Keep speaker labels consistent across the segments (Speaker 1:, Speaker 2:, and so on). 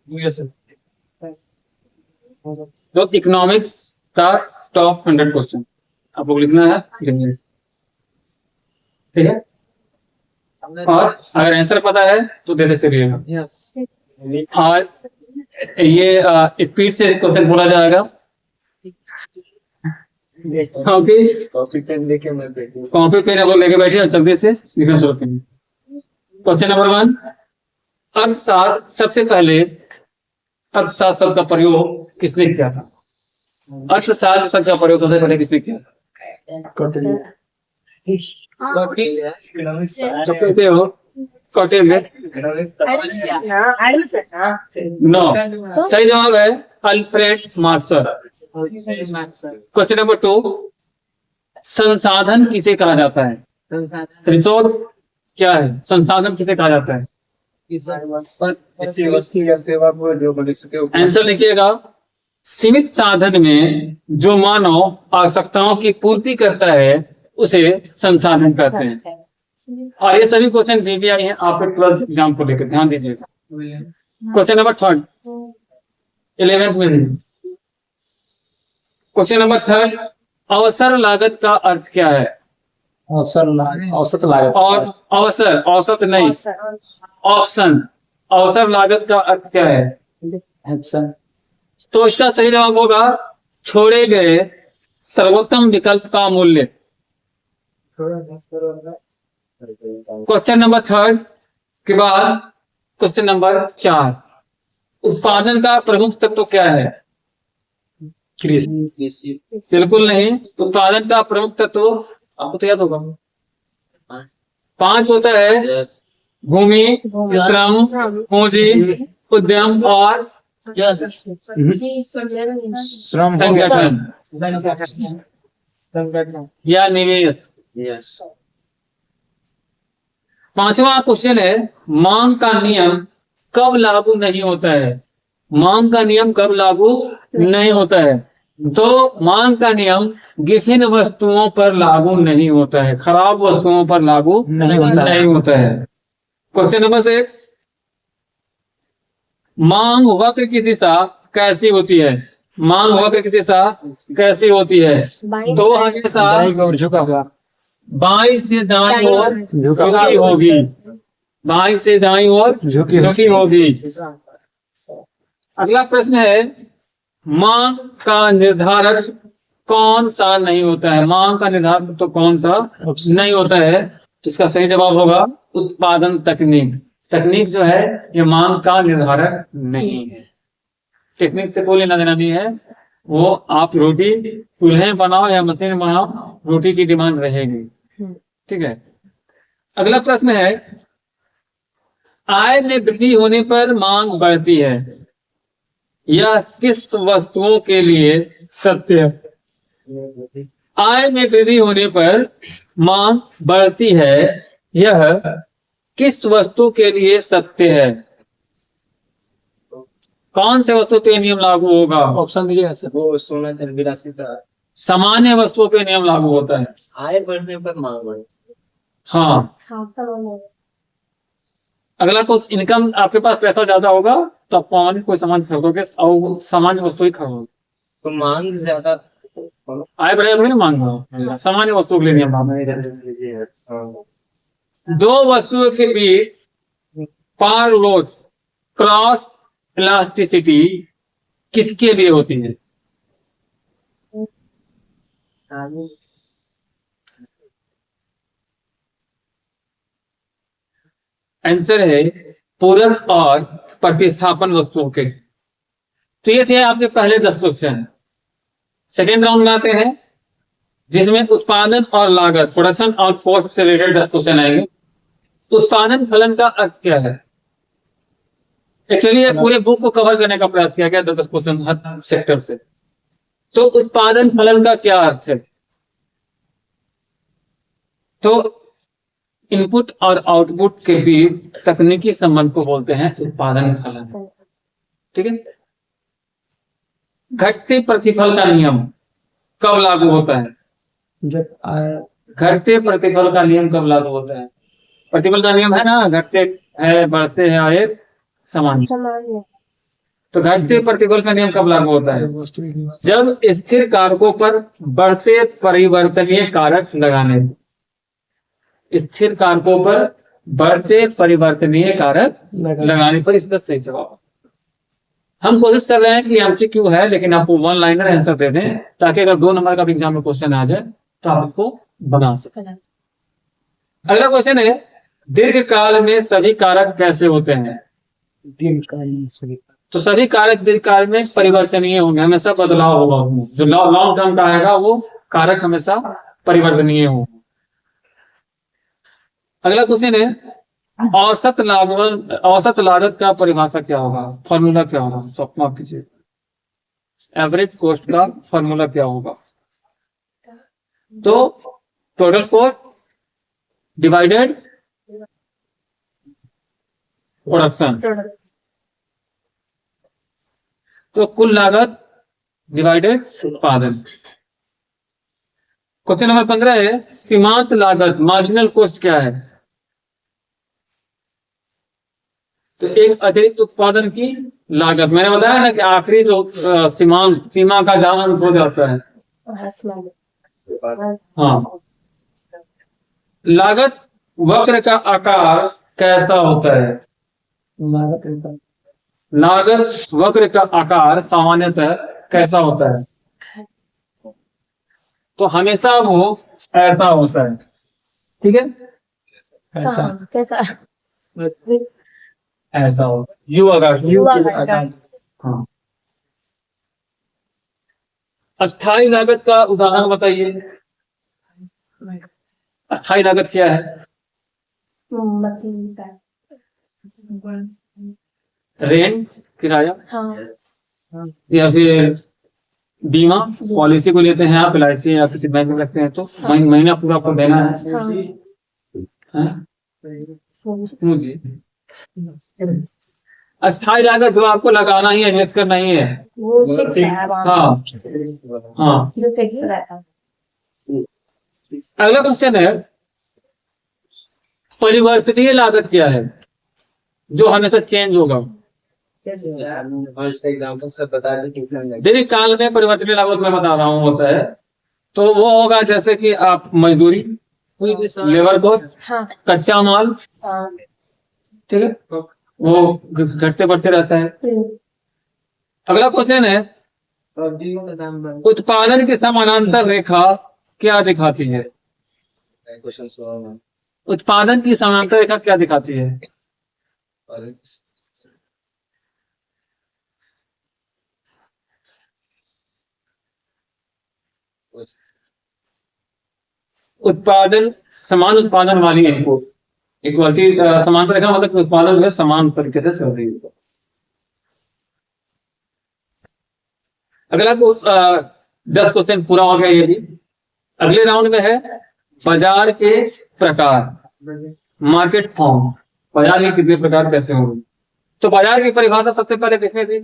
Speaker 1: Yes तो economics का top 100 question आपको लिखना है, ठीक है। और अगर आंसर पता है तो दे दे करिएगा।
Speaker 2: यस
Speaker 1: और ये स्पीड से क्वेश्चन बोला जाएगा। ओके,
Speaker 2: कॉपी पेन लेके मैं बैठूं।
Speaker 1: कॉपी पेन आप लोग लेके बैठिए और जल्दी से लिखना शुरू करिए। क्वेश्चन नंबर 1, अर्थशास्त्र सबसे पहले अर्थशास्त्र शब्द का प्रयोग किसने किया था? अर्थशास्त्र शब्द का प्रयोग सबसे पहले किसने किया था? जो कहते हो कौटिल्य। नो, सही जवाब है अल्फ्रेड मार्शल। क्वेश्चन नंबर 2, संसाधन किसे कहा जाता है? रिसोर्स क्या है? संसाधन किसे कहा जाता है?
Speaker 2: किसी वस्तु या सेवा को जो बन सके
Speaker 1: आंसर लिखिएगा, सीमित साधन में जो मानव आवश्यकताओं की पूर्ति करता है उसे संसाधन कहते हैं। और ये सभी क्वेश्चन VBI हैं आपके 12th एग्जाम को लेकर, ध्यान दीजिएगा। क्वेश्चन नंबर 3 11th में। क्वेश्चन नंबर 3, अवसर लागत का अर्थ क्या है?
Speaker 2: औसत लागत
Speaker 1: और अवसर, औसत नहीं, ऑप्शन, अवसर लागत का अर्थ क्या है?
Speaker 2: ऑप्शन
Speaker 1: तो इसका सही जवाब होगा छोड़े गए सर्वोत्तम विकल्प का मूल्य। क्वेश्चन नंबर 3 के बाद क्वेश्चन नंबर 4, उत्पादन का प्रमुख तत्व क्या है?
Speaker 2: कृषि
Speaker 1: बिल्कुल नहीं, उत्पादन का प्रमुख तत्व आपको तो याद होगा 5 होता है, भूमि, श्रम, पूंजी, उद्यम और
Speaker 2: श्रम
Speaker 1: संगठन या निवेश।
Speaker 2: यस
Speaker 1: 5वां क्वेश्चन है, मांग का नियम कब लागू नहीं होता है? मांग का नियम कब लागू नहीं होता है? तो मांग का नियम विभिन्न वस्तुओं पर लागू नहीं होता है, खराब वस्तुओं पर लागू नहीं होता है। क्वेश्चन नंबर 6, मांग वक्र की दिशा कैसी होती है? मांग वक्र की दिशा कैसी होती है? तो हमेशा
Speaker 2: झुका हुआ
Speaker 1: बाईं से दाईं ओर झुकी होगी, बाईं से दाईं ओर झुकी होगी। अगला प्रश्न है, मांग का निर्धारक कौन सा नहीं होता है? मांग का निर्धारक तो कौन सा नहीं होता है? तो इसका सही जवाब होगा उत्पादन तकनीक। तकनीक जो है ये मांग का निर्धारक नहीं है। टेक्निक से कोई लेना देना नहीं है, वो आप रोटी चूल्हे बनाओ या मशीन बनाओ, रोटी की डिमांड रहेगी, ठीक है। अगला प्रश्न है, आय में वृद्धि होने पर मांग बढ़ती है, यह किस वस्तुओं के लिए सत्य है? आय में वृद्धि होने पर मांग बढ़ती है, यह किस वस्तु के लिए सत्य है? कौन से वस्तु पे नियम लागू होगा? ऑप्शन दीजिए सर।
Speaker 2: वो सोना चांदी विलासिता
Speaker 1: सामान्य वस्तुओं पे नियम लागू होता है।
Speaker 2: आय बढ़ने पर मांग बढ़ती
Speaker 1: हाँ। अगला कुछ इनकम, आपके पास पैसा ज्यादा होगा तो आप कोई सामान खरीदोगे और सामान्य वस्तु ही खरीदोगे,
Speaker 2: तो मांग ज्यादा
Speaker 1: आय बढ़ेगा तो मांग बढ़ेगा। सामान्य वस्तुओं के लिए नियम लागू। दो वस्तुओं के बीच पारलोज क्रॉस इलास्टिसिटी किसके लिए होती है? आंसर है पूरक और प्रतिस्थापन वस्तुओं के। तो ये थे आपके पहले 10 क्वेश्चन। सेकेंड राउंड में आते हैं जिसमें उत्पादन और लागत, प्रोडक्शन और कॉस्ट से रिलेटेड 10 क्वेश्चन आएंगे। उत्पादन फलन का अर्थ क्या है? एक्चुअली ये पूरे बुक को कवर करने का प्रयास किया गया 10 क्वेश्चन हर सेक्टर से। तो उत्पादन फलन का क्या अर्थ है? तो इनपुट और आउटपुट के बीच तकनीकी संबंध को बोलते हैं उत्पादन फलन, ठीक है। घटते प्रतिफल का नियम कब लागू होता है? घटते प्रतिफल का नियम कब लागू होता है? प्रतिफल का नियम है ना, घटते हैं बढ़ते हैं और एक समान। तो घटते प्रतिफल का नियम कब लागू होता है? जब स्थिर कारकों पर बढ़ते परिवर्तनीय कारक लगाने, स्थिर कारकों पर बढ़ते परिवर्तनीय कारक लगाने पर इसका सही जवाब। हम कोशिश कर रहे हैं कि एमसीक्यू है, लेकिन आपको वन लाइनर आंसर दे दें ताकि अगर 2 नंबर का भी एग्जाम में क्वेश्चन आ जाए तो आप इसको बना सकें। अगला क्वेश्चन है, दीर्घकाल में सभी कारक कैसे होते हैं? तो सभी कारक दीर्घकाल में परिवर्तनीय होंगे, हमेशा बदलाव होगा उसमें। जो लॉन्ग टर्म का आएगा वो कारक हमेशा परिवर्तनीय होगा। अगला क्वेश्चन है, औसत लागत का परिभाषा क्या होगा? फॉर्मूला क्या होगा? स्वप्न कीजिए, एवरेज कॉस्ट का फॉर्मूला क्या होगा? तो टोटल कॉस्ट डिवाइडेड प्रोडक्शन, तो कुल लागत डिवाइडेड उत्पादन। क्वेश्चन नंबर 15 है, सीमांत लागत मार्जिनल कॉस्ट क्या है? तो एक अतिरिक्त उत्पादन की लागत, मैंने बताया ना कि आखिरी जो सीमा का जहां हो जाता है। हाँ, लागत वक्र का आकार कैसा होता है? लागत वक्र का आकार सामान्यतः कैसा होता है? तो हमेशा वो ऐसा होता है, ठीक है?
Speaker 3: कैसा
Speaker 1: ऐसा होता है, यू आकार। हाँ, अस्थायी लागत का उदाहरण बताइए। अस्थायी लागत क्या है?
Speaker 3: मशीन का
Speaker 1: रेंट, किराया,
Speaker 3: हाँ
Speaker 1: या फिर बीमा पॉलिसी को लेते हैं आप LIC या किसी बैंक में रखते हैं तो महीना पूरा आपको देना है। अस्थायी लागत जो आपको लगाना ही है, इन्वेस्ट करना ही है,
Speaker 3: वो फिक्स है वहाँ
Speaker 1: हाँ हाँ।
Speaker 3: जो फिक्स रहता है।
Speaker 1: अगला क्वेश्चन है, परिवर्तनीय लागत क्या है जो हमेशा चेंज होगा?
Speaker 2: एग्जाम्पल सब बता दें।
Speaker 1: दीर्घकाल में परिवर्तनीय लागत मैं बता रहा हूँ होता है, तो वो होगा जैसे कि आप मजदूरी, लेबर कॉस्ट,
Speaker 3: हाँ
Speaker 1: कच्चा माल,
Speaker 3: हाँ
Speaker 1: ठीक है, वो घटते बढ़ते रहता है। अगला क्वेश्चन है, उत्पादन की समानांतर रेखा क्या दिखाती है?
Speaker 2: क्वेश्चन
Speaker 1: उत्पादन की समानांतर रेखा क्या दिखाती है? उत्पादन, समान उत्पादन वाली इनपुट इक्वलिटी, समांतर रेखा मतलब उत्पादन जो है समान तरीके से चल रही है। अगला 10 क्वेश्चन पूरा हो गया ये भी। अगले राउंड में है बाजार के प्रकार, मार्केट फॉर्म, बाजार के कितने प्रकार कैसे होंगे? तो बाजार की परिभाषा सबसे पहले किसने दी?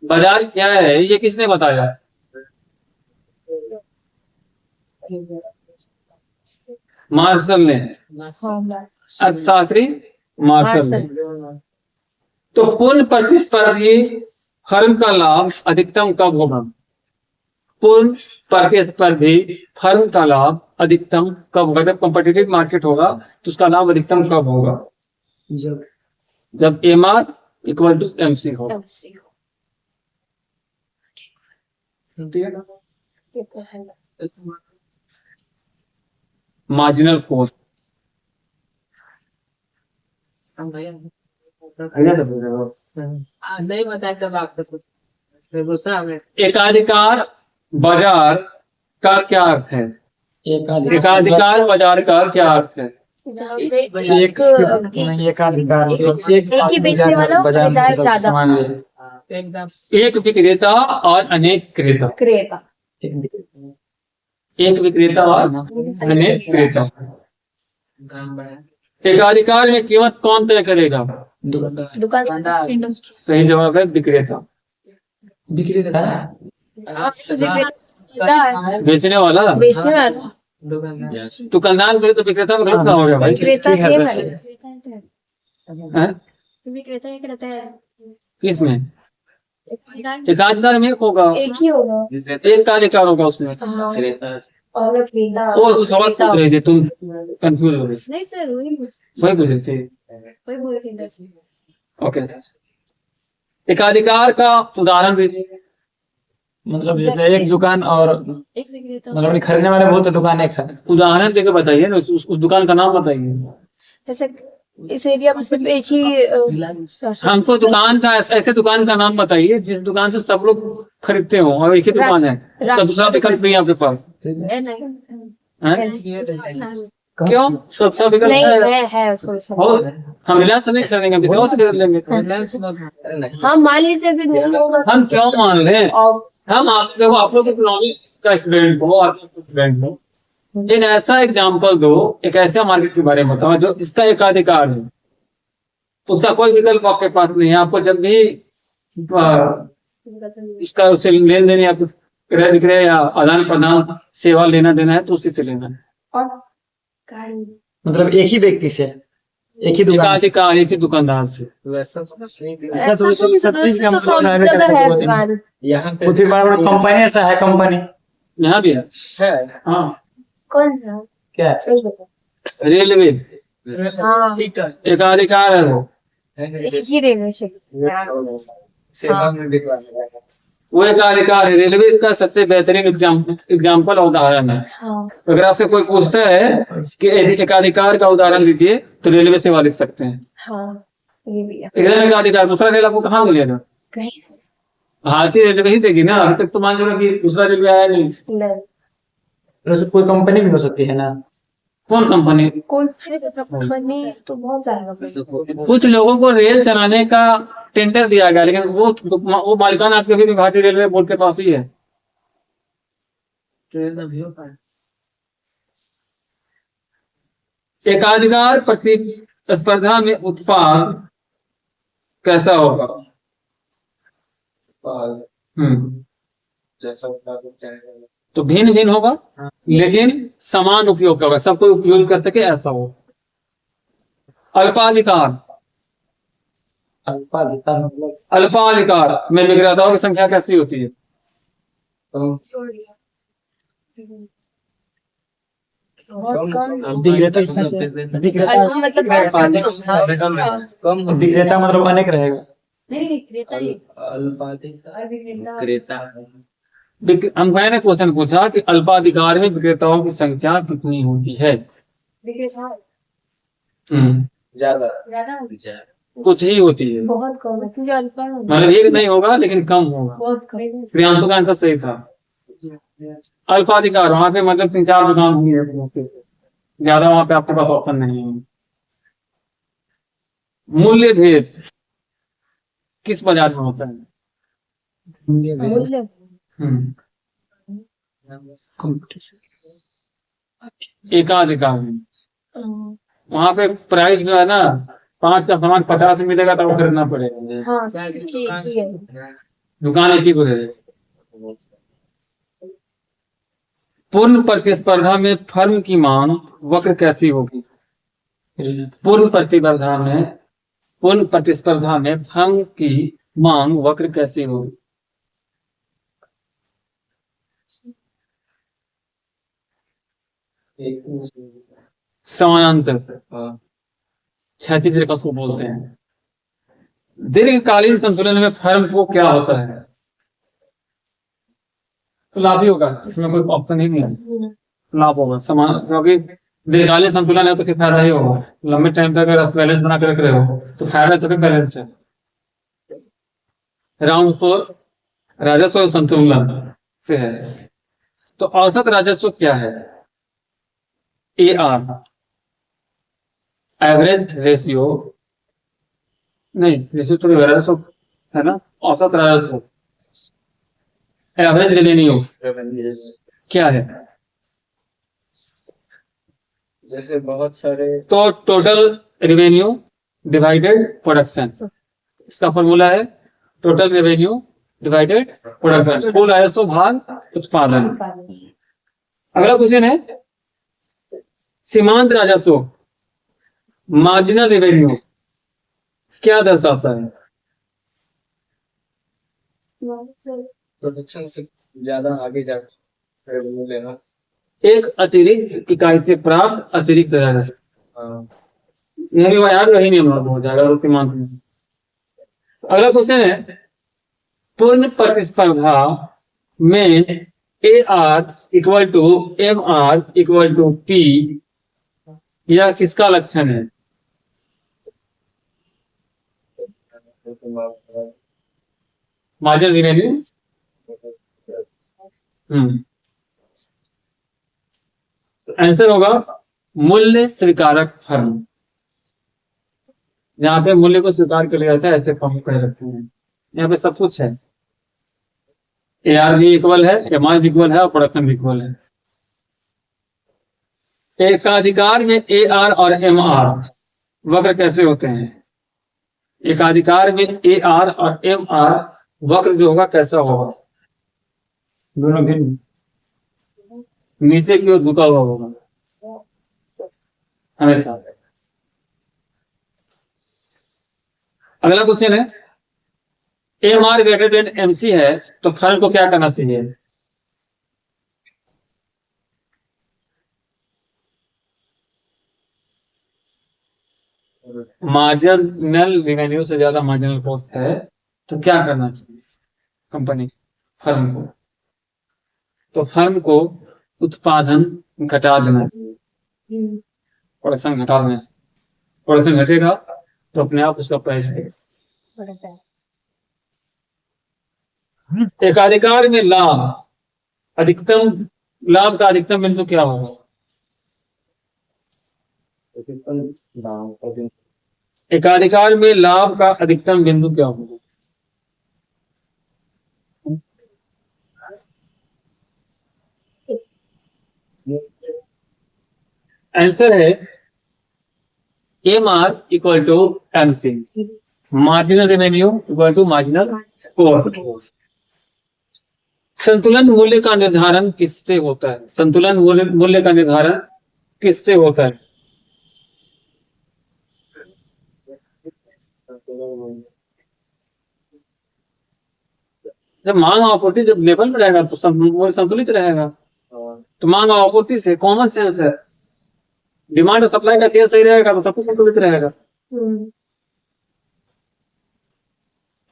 Speaker 1: बाजार क्या है ये किसने बताया? मार्शल ने, अर्थशास्त्री मार्शल ने। तो पूर्ण प्रतिस्पर्धी फर्म का लाभ अधिकतम कब होगा? पूर्ण प्रतिस्पर्धी फर्म का लाभ अधिकतम कब होगा? जब कॉम्पिटिटिव मार्केट होगा तो उसका लाभ अधिकतम कब होगा? जब MR इक्वल टू MC हो। मार्जिनल कॉस्ट,
Speaker 2: नहीं बताए तब आपको
Speaker 1: एकाधिकार बाजार का क्या अर्थ है? एकाधिकार बाजार का क्या अर्थ है?
Speaker 3: जहाँ पे
Speaker 4: एक
Speaker 3: ही बेचने वाला खरीदार ज्यादा,
Speaker 1: एक विक्रेता और अनेक क्रेता,
Speaker 3: क्रेता
Speaker 1: एक विक्रेता और अनेक क्रेता। एकाधिकार में कीमत कौन तय करेगा?
Speaker 3: दुकानदार।
Speaker 1: सही जवाब है विक्रेता। बेचने वाला,
Speaker 3: बेचने वाला
Speaker 1: दुकानदार बोले तो विक्रेता में गलत ना हो गया भाई।
Speaker 3: विक्रेता सेम है।
Speaker 1: हैं?
Speaker 3: विक्रेता एक रहता है,
Speaker 1: किसमें?
Speaker 3: एक
Speaker 1: एकाधिकार में एक होगा,
Speaker 3: ही होगा।
Speaker 1: एक का अधिकार होगा उसमें।
Speaker 3: हाँ,
Speaker 2: क्रेता
Speaker 3: और मैं खरीदा
Speaker 1: वो सवाल पूछ रहे थे, तुम कंफ्यूज हो गए।
Speaker 3: नहीं सर, वही
Speaker 1: वही पूछ रहे थे।
Speaker 3: बोल रही थी।
Speaker 1: ओके, एकाधिकार का उदाहरण दीजिए।
Speaker 4: मतलब जैसे एक दुकान और
Speaker 3: एक विक्रेता
Speaker 4: मतलब खरीदने वाले बहुत दुकान एक है।
Speaker 1: उदाहरण देके बताइए ना, उस दुकान का नाम बताइए।
Speaker 3: जैसे इस एरिया में सिर्फ एक ही
Speaker 1: हमको दुकान का, ऐसे दुकान का नाम बताइए जिस दुकान से सब लोग खरीदते हो और एक ही दुकान है, तो दूसरा विकल्प नहीं है आपके पास। हैं? क्यों? सबका विकल्प
Speaker 3: नहीं है उसको।
Speaker 1: हो, हम रिलायंस से नहीं खरीदेंगे, किसी और से खरीद लेंगे।
Speaker 3: हम मान लीजिए कि नहीं होगा
Speaker 1: हम क्यों मान रहे हैं?
Speaker 3: और
Speaker 1: हम आप देखो, आप लोग इकोनॉमिक्स का स्टूडेंट हो, आप स्टूडेंट हो, एक ऐसा एग्जांपल दो, एक ऐसा मार्केट के बारे में बताओ जो इसका एकाधिकार है, उसका कोई विकल्प आपके पास नहीं है। आपको जब भी इसका उससे लेन देन या क्रय विक्रय या आदान प्रदान सेवा लेना देना है तो उसी से लेना है।
Speaker 3: और गाड़ी
Speaker 4: मतलब एक ही व्यक्ति से, एक ही दुकान से।
Speaker 1: एकाधिकार एक ही दुकानदार से।
Speaker 2: वैसा कुछ नहीं दिया।
Speaker 3: ऐसा
Speaker 4: तो
Speaker 3: कुछ
Speaker 4: सब चीज का
Speaker 3: तो सब
Speaker 4: मतलब
Speaker 3: जगह है
Speaker 4: है।
Speaker 3: दुकान।
Speaker 2: यहाँ पे
Speaker 4: वो फिर बड़ा बड़ा कंपनी ऐसा है, कंपनी
Speaker 1: यहाँ भी है।
Speaker 2: है।
Speaker 1: हाँ,
Speaker 3: कौन सा?
Speaker 4: क्या
Speaker 3: सही बता।
Speaker 1: रेलवे
Speaker 3: हाँ,
Speaker 1: एकाधिकार है वो।
Speaker 3: एक ही रेलवे स्टेशन।
Speaker 2: सेवा में बिकवाने लगा।
Speaker 1: वो एकाधिकार है। रेलवे इसका सबसे बेहतरीन एग्जाम्पल और उदाहरण है।
Speaker 3: हाँ,
Speaker 1: अगर आपसे कोई पूछता है कि एकाधिकार का उदाहरण दीजिए तो रेलवे सेवा लिख सकते हैं।
Speaker 3: हाँ, ये भी है।
Speaker 1: एकदम एकाधिकार, दूसरा रेल आपको कहाँ मिलेगा?
Speaker 3: कहीं
Speaker 1: भारतीय रेलवे ही देगी ना। अभी तक तो मान लो कि दूसरा रेलवे आया नहीं।
Speaker 3: नहीं।
Speaker 4: वैसे कोई कंपनी भी हो सकती है ना।
Speaker 1: कौन कंपनी?
Speaker 3: कौन सी कंपनी तो बहुत सारा
Speaker 1: कुछ लोगों को रेल चलाने का टेंडर दिया गया, लेकिन वो मालिकाना आपके अभी भी भारतीय रेलवे बोर्ड के पास ही है। एकाधिकार प्रतिस्पर्धा में उत्पाद कैसा होगा?
Speaker 2: जैसा उत्पादन चाहेगा।
Speaker 1: तो भिन्न भिन्न होगा, लेकिन समान उपयोग का होगा, सबको उपयोग कर सके ऐसा हो। अल्पाधिकार,
Speaker 4: अल्पाधिकार मतलब
Speaker 1: अल्पाधिकार में विक्रेताओं की संख्या कैसी होती है?
Speaker 3: बहुत कम।
Speaker 4: विक्रेता की संख्या, विक्रेता
Speaker 3: मतलब
Speaker 2: कम
Speaker 4: विक्रेता मतलब अनेक रहेगा।
Speaker 3: नहीं विक्रेता ही
Speaker 2: अल्पाधिकार
Speaker 3: और विक्रेता
Speaker 2: क्रेता
Speaker 1: मैंने क्वेश्चन पूछा कि अल्पाधिकार में विक्रेताओं की संख्या कितनी होती है?
Speaker 3: विक्रेता
Speaker 2: ज्यादा
Speaker 3: ज्यादा
Speaker 1: कुछ ही होती है,
Speaker 3: बहुत कम है क्योंकि अल्पा है।
Speaker 1: मतलब एक नहीं होगा लेकिन कम होगा।
Speaker 3: बहुत कम है।
Speaker 1: प्रियांशु का आंसर सही था। अल्पाधिकार वहां पे मतलब 3-4 दुकान हुई है, ज्यादा वहां पे आपके पास ऑप्शन नहीं है। मूल्य भेद किस बाजार में होता है?
Speaker 3: मूल्य
Speaker 1: एकाधिकार में वहां पे प्राइस जो है ना, 5 का सामान 50 मिलेगा तो वो खरीदना पड़ेगा।
Speaker 3: हाँ क्योंकि एक ही है।
Speaker 1: दुकान एक ही को रहेगी। पूर्ण प्रतिस्पर्धा में फर्म की मांग वक्र कैसी होगी? पूर्ण प्रतिस्पर्धा में फर्म की मांग वक्र कैसी होगी? समानांतर, क्षैतिज रेखा को बोलते हैं। दीर्घकालीन संतुलन में फर्म को क्या होता है? तो लाभ ही होगा, इसमें कोई ऑप्शन ही नहीं है। लाभ होगा समान, क्योंकि दीर्घकालीन संतुलन है तो फिर फायदा ही होगा। लंबे टाइम तक अगर बैलेंस बना के रख रहे हो तो फायदा तो बैलेंस है। राउंड 4 राजस्व संतुलन पे है। तो औसत राजस्व क्या है? AR, एवरेज रेशियो, नहीं रेशियो तो राजस्व है ना, औसत राजस्व, एवरेज रेवेन्यू क्या है?
Speaker 2: जैसे बहुत सारे
Speaker 1: तो टोटल रेवेन्यू डिवाइडेड प्रोडक्शन, इसका फॉर्मूला है टोटल रेवेन्यू डिवाइडेड प्रोडक्शन, कुल राजस्व भाग उत्पादन। अगला क्वेश्चन है सीमांत राजस्व, मार्जिनल रेवेन्यू, क्या दर्शाता है?
Speaker 2: प्रोडक्शन से ज्यादा आगे जाकर रेवेन्यू लेना।
Speaker 1: एक अतिरिक्त इकाई से प्राप्त अतिरिक्त राजस्व।
Speaker 2: हाँ,
Speaker 1: नहीं हुआ यार, वही नहीं हो जाएगा रुपये मांग में। अगला क्वेश्चन है, पूर्ण प्रतिस्पर्धा में A R equal to M R equal to P, यह किसका लक्षण है? Marginal revenue. आंसर होगा मूल्य स्वीकारक फर्म। यहाँ पे मूल्य को स्वीकार कर लिया जाता है, ऐसे फर्म कह रखते हैं। यहाँ पे सब कुछ है, ए आर भी इक्वल है, एम आर भी इक्वल है और प्रोडक्शन भी इक्वल है। एकाधिकार में ए आर और एम आर वक्र कैसे होते हैं? एकाधिकार में ए आर और एम आर वक्र जो होगा कैसा होगा? दोनों भिन्न, नीचे की ओर झुका हुआ होगा हमेशा। अगला क्वेश्चन है, M R greater than M C है तो फर्म को क्या करना चाहिए? मार्जिनल रेवेन्यू से ज्यादा मार्जिनल कॉस्ट है तो क्या करना चाहिए कंपनी फर्म को? तो फर्म को उत्पादन घटा देना चाहिए, प्रोडक्शन घटा देना चाहिए। प्रोडक्शन घटेगा तो अपने आप उसका पैसे। एकाधिकार में लाभ अधिकतम, लाभ का अधिकतम बिंदु क्या होगा? एकाधिकार में लाभ का अधिकतम बिंदु क्या होगा? आंसर है M R equal to M C, marginal revenue equal to marginal cost. संतुलन मूल्य का निर्धारण किससे होता है? संतुलन मूल्य का निर्धारण किससे होता है? जब मांग और आपूर्ति जब लेवल में रहेगा तो मूल्य संतुलित रहेगा। तो मांग और आपूर्ति से कॉमन सेंस है, डिमांड और सप्लाई का चेंज सही रहेगा तो सब कुछ संतुलित रहेगा।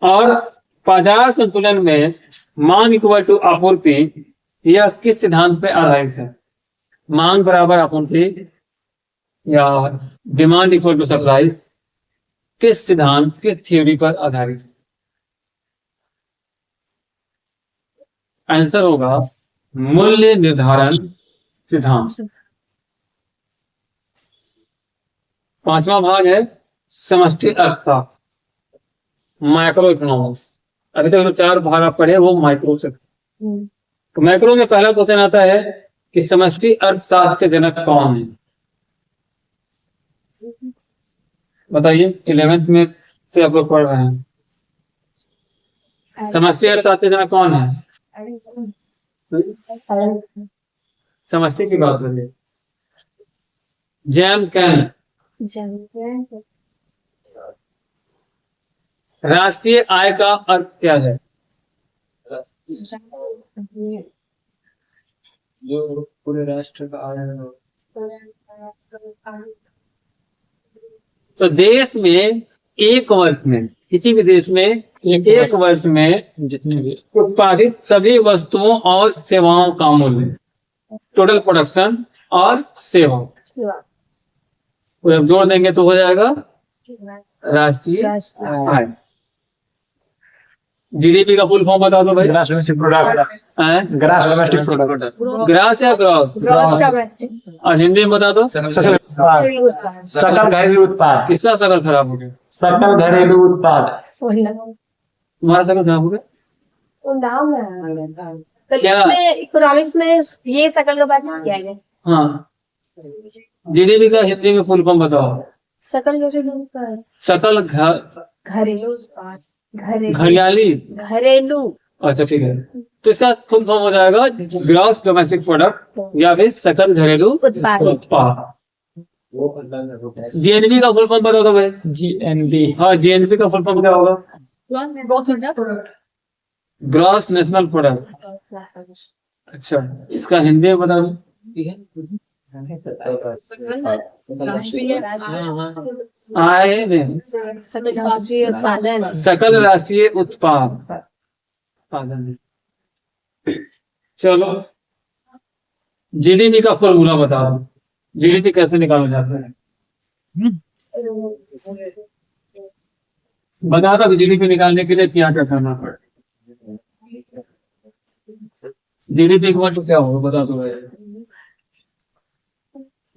Speaker 1: और बाजार संतुलन में मांग इक्वल टू आपूर्ति, यह किस सिद्धांत पे आधारित है? मांग बराबर आपूर्ति या डिमांड इक्वल टू सप्लाई, किस सिद्धांत, किस थ्योरी पर आधारित? आंसर होगा मूल्य निर्धारण सिद्धांत। पांचवा भाग है समष्टि अर्थशास्त्र, माइक्रो इकोनॉमिक्स। अभी तक जो 4 भाग आप पढ़े वो माइक्रो से। तो माइक्रो में पहला क्वेश्चन आता है कि समष्टि अर्थशास्त्र के जनक कौन है? बताइए, 11th में से आप लोग पढ़ रहे हैं। समष्टि अर्थशास्त्र के जनक कौन है? समष्टि की बात हो रही है। Jam can. राष्ट्रीय आय का अर्थ क्या है?
Speaker 2: जो पूरे राष्ट्र का आय हो।
Speaker 1: तो देश में एक वर्ष में, किसी भी देश में एक वर्ष में
Speaker 4: जितने भी
Speaker 1: उत्पादित सभी वस्तुओं और सेवाओं का मूल्य, टोटल प्रोडक्शन और सेवा को जब जोड़ देंगे तो हो जाएगा राष्ट्रीय आय। जीडीपी का फुल फॉर्म बता दो भाई।
Speaker 4: Grass domestic product, grass domestic product,
Speaker 1: grass या ग्रॉस? और हिंदी में बता दो।
Speaker 4: सकल घरेलू उत्पाद।
Speaker 1: किसका शकल खराब हो गया?
Speaker 4: सकल घरेलू उत्पाद।
Speaker 1: तुम्हारा शकल खराब हो गया
Speaker 3: नाम है
Speaker 1: क्या?
Speaker 3: इकोनॉमिक्स में ये सकल का बात नहीं किया गया।
Speaker 1: हाँ, जीडीपी का हिंदी में फुल फॉर्म बताओ।
Speaker 3: सकल घरेलू उत्पाद,
Speaker 1: सकल
Speaker 3: घरेलू उत्पाद,
Speaker 1: घरियाली।
Speaker 3: घरेलू।
Speaker 1: अच्छा ठीक है, तो इसका फुल फॉर्म हो जाएगा ग्रॉस डोमेस्टिक प्रोडक्ट या फिर सकल घरेलू
Speaker 3: उत्पाद।
Speaker 1: उत्पाद।
Speaker 2: वो अलग है, वो टैक्स।
Speaker 1: जीएनपी का फुल फॉर्म बता दो भाई।
Speaker 4: GNB
Speaker 1: हाँ, जीएनपी का फुल फॉर्म क्या होगा? Gross national product. अच्छा, इसका हिंदी में बता दो। आए
Speaker 3: राष्ट्रीय उत्पादन।
Speaker 1: सकल राष्ट्रीय उत्पादन। चलो, जीडीपी का फॉर्मूला बताओ। जीडीपी कैसे निकाला जाता है? बता दो जीडीपी निकालने के लिए क्या क्या करना पड़े। जीडीपी इक्वल टू क्या होगा बता दो भाई।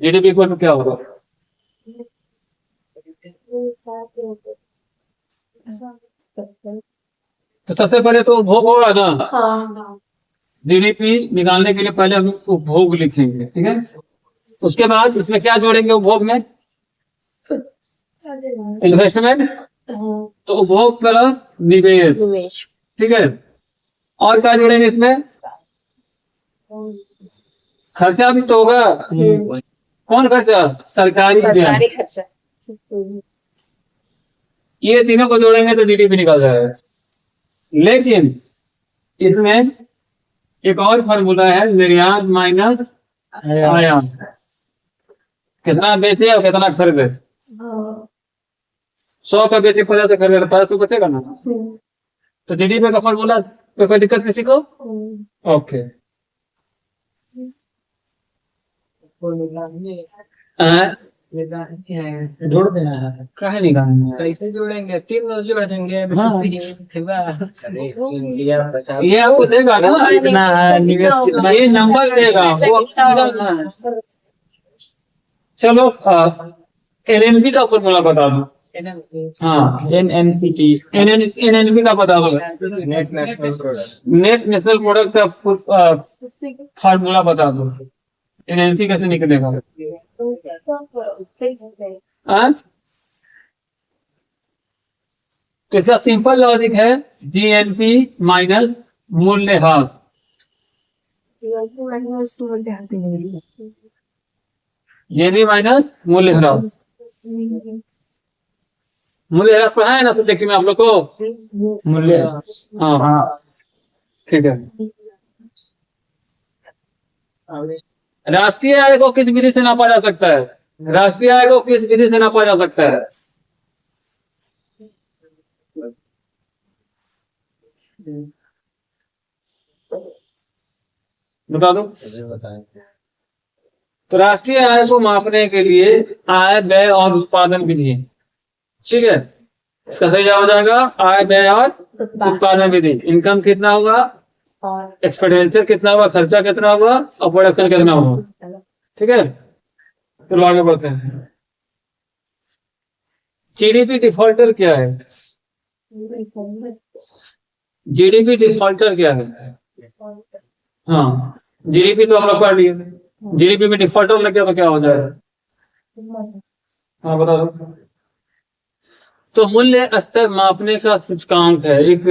Speaker 1: जीडीपी इक्वल टू क्या होगा? तो सबसे पहले तो उपभोग होगा ना।
Speaker 3: हाँ।
Speaker 1: जीडीपी निकालने के लिए पहले हम उपभोग लिखेंगे, ठीक है। उसके बाद इसमें क्या जोड़ेंगे उपभोग में? इन्वेस्टमेंट। तो उपभोग प्लस निवेश,
Speaker 3: निवेश।
Speaker 1: ठीक है। और क्या जोड़ेंगे इसमें? खर्चा भी तो होगा। कौन खर्चा? सरकारी व्यय।
Speaker 3: सरकारी खर्चा।
Speaker 1: ये तीनों को जोड़ेंगे तो जीडीपी निकल जाएगा। लेकिन इसमें एक और फार्मूला है, निर्यात माइनस आयात। कितना बेचे और कितना खरीदे। 100 का बेचे 50 का खरीदे तो 50 तो बचेगा ना। तो जीडीपी का फार्मूला पे कोई दिक्कत किसी को? ओके।
Speaker 4: जोड़ देना है।
Speaker 1: कहा निकालना है?
Speaker 2: कैसे जोड़ेंगे? 3 जोड़ देंगे।
Speaker 4: हाँ।
Speaker 2: इंडिया 50।
Speaker 1: ये आपको देगा ना,
Speaker 4: इतना है, निवेश कितना
Speaker 1: ये नंबर देगा, वो आपको निकालना है। चलो, एनएनपी का फॉर्मूला बता दो। हाँ,
Speaker 4: NNPT
Speaker 1: एनएनपी का बता दो।
Speaker 2: Net national product.
Speaker 1: Net national product का फार्मूला बता दो। एनएनपी कैसे निकलेगा? हाँ? तो इसका सिंपल लॉजिक है, जीएनपी माइनस मूल्यह्रास। जीएनपी माइनस मूल्यह्रास। मूल्यह्रास पढ़ा है ना सब्जेक्ट में आप लोग को?
Speaker 4: मूल्य।
Speaker 1: हाँ हाँ, ठीक है। राष्ट्रीय आय को किस विधि से नापा जा सकता है? राष्ट्रीय आय को किस विधि से नापा जा सकता है? बता दो। तो राष्ट्रीय आय को मापने के लिए आय, व्यय और उत्पादन विधि है, ठीक है। इसका सही जवाब हो जाएगा आय, व्यय और उत्पादन विधि। इनकम कितना होगा,
Speaker 3: और
Speaker 1: एक्सपेंडिचर कितना होगा, खर्चा कितना होगा, और प्रोडक्शन कितना होगा, ठीक है। चलो आगे बढ़ते हैं। जीडीपी डिफॉल्टर क्या है? जीडीपी डिफॉल्टर क्या है? हाँ, जीडीपी तो हम लोग पढ़ लिए। जीडीपी में डिफॉल्टर लग गया तो क्या हो जाएगा? हाँ बता दो। तो मूल्य स्तर मापने का सूचकांक है, एक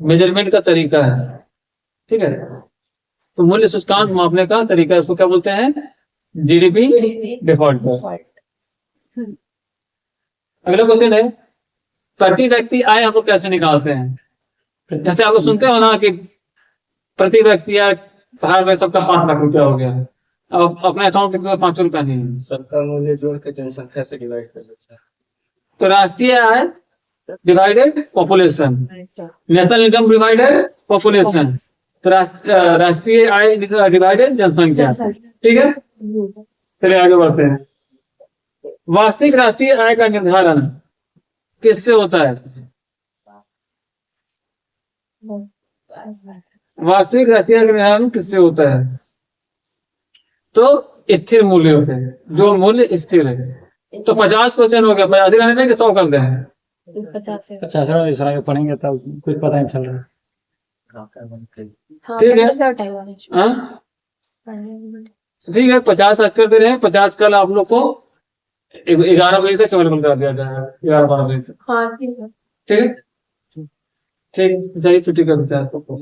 Speaker 1: मेजरमेंट का तरीका है, ठीक है। तो मूल्य सूचकांक मापने का तरीका, इसको क्या बोलते हैं? GDP defaulter. अगला क्वेश्चन है, प्रति व्यक्ति आय हम लोग कैसे निकालते हैं? जैसे आप लोग सुनते हो ना कि प्रति व्यक्ति या भारत में सबका 5 लाख रुपया हो गया, अब अपने अकाउंट में 5 रुपया नहीं है।
Speaker 2: सबका मूल्य जोड़ के जनसंख्या से डिवाइड कर देता है।
Speaker 1: तो राष्ट्रीय आय divided population, national income divided population. तो राष्ट्रीय आय डिवाइडेड जनसंख्या, ठीक है। चलिए आगे बढ़ते हैं। वास्तविक राष्ट्रीय आय का निर्धारण किससे होता है? वास्तविक राष्ट्रीय आय का निर्धारण किससे होता है? तो स्थिर मूल्य होते हैं, जो मूल्य स्थिर है। तो 50 क्वेश्चन हो गया, 50 करने देंगे 100 कर दें।
Speaker 4: 50 आगे पढ़ेंगे तब कुछ पता नहीं चल रहा।
Speaker 1: ठीक है। हाँ ठीक है, 50 आज कर दे रहे हैं। 50 कल आप लोग को 11 बजे तक अवेलेबल कर दिया जाएगा, 11-12 बजे तक,
Speaker 3: हाँ ठीक है।
Speaker 1: ठीक है। ठीक, जाइए छुट्टी कर देते हैं आपको।